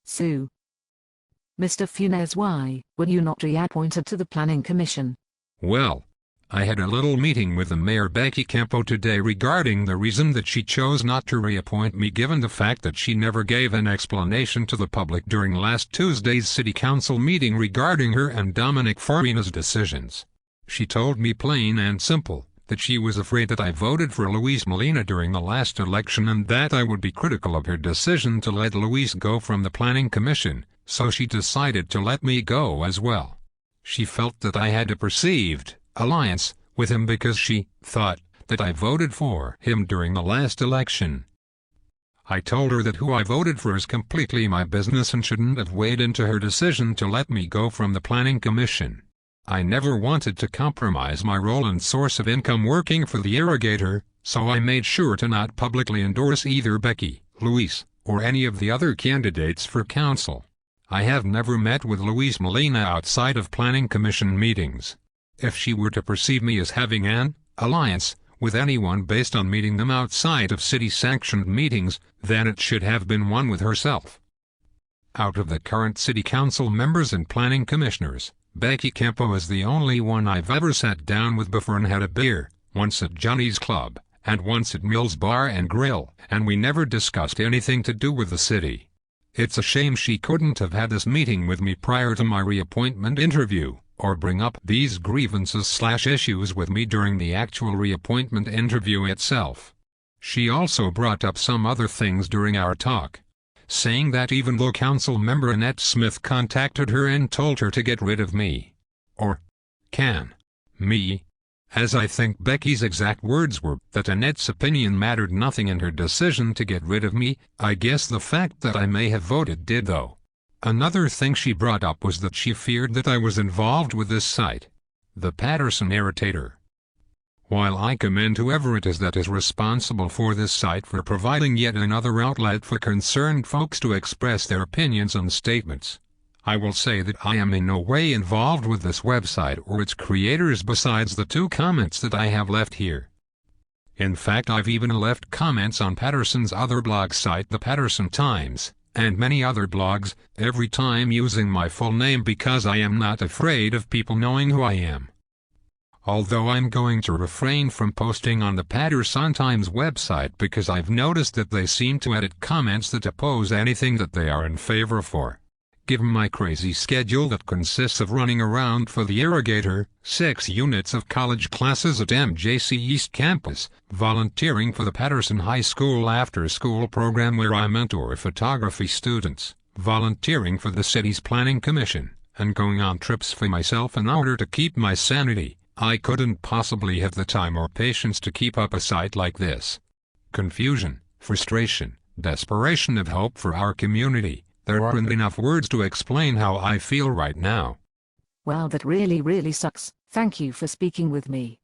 Sue. Mr. Funes, why were you not reappointed to the Planning Commission? Well, I had a little meeting with the Mayor Becky Campo today regarding the reason that she chose not to reappoint me, given the fact that she never gave an explanation to the public during last Tuesday's City Council meeting regarding her and Dominic Farina's decisions. She told me plain and simple that she was afraid that I voted for Luis Molina during the last election and that I would be critical of her decision to let Luis go from the Planning Commission, so she decided to let me go as well. She felt that I had a perceived alliance with him because she thought that I voted for him during the last election. I told her that who I voted for is completely my business and shouldn't have weighed into her decision to let me go from the Planning Commission. I never wanted to compromise my role and source of income working for the irrigator, so I made sure to not publicly endorse either Becky, Luis, or any of the other candidates for council. I have never met with Luis Molina outside of Planning Commission meetings. If she were to perceive me as having an alliance with anyone based on meeting them outside of city-sanctioned meetings, then it should have been one with herself. Out of the current City Council members and Planning Commissioners, Becky Campo is the only one I've ever sat down with before and had a beer, once at Johnny's Club, and once at Mills Bar and Grill, and we never discussed anything to do with the city. It's a shame she couldn't have had this meeting with me prior to my reappointment interview, or bring up these grievances/issues with me during the actual reappointment interview itself. She also brought up some other things during our talk, saying that even though Council member Annette Smith contacted her and told her to get rid of me, or me, as I think Becky's exact words were, that Annette's opinion mattered nothing in her decision to get rid of me. I guess the fact that I may have voted did though. Another thing she brought up was that she feared that I was involved with this site, the Patterson Irritator. While I commend whoever it is that is responsible for this site for providing yet another outlet for concerned folks to express their opinions and statements, I will say that I am in no way involved with this website or its creators besides the 2 comments that I have left here. In fact, I've even left comments on Patterson's other blog site, the Patterson Times, and many other blogs, every time using my full name because I am not afraid of people knowing who I am. Although I'm going to refrain from posting on the Patterson Times website because I've noticed that they seem to edit comments that oppose anything that they are in favor for. Given my crazy schedule that consists of running around for the irrigator, 6 units of college classes at MJC East Campus, volunteering for the Patterson High School after-school program where I mentor photography students, volunteering for the city's Planning Commission, and going on trips for myself in order to keep my sanity, I couldn't possibly have the time or patience to keep up a site like this. Confusion, frustration, desperation of hope for our community. There aren't enough words to explain how I feel right now. Well, that really sucks. Thank you for speaking with me.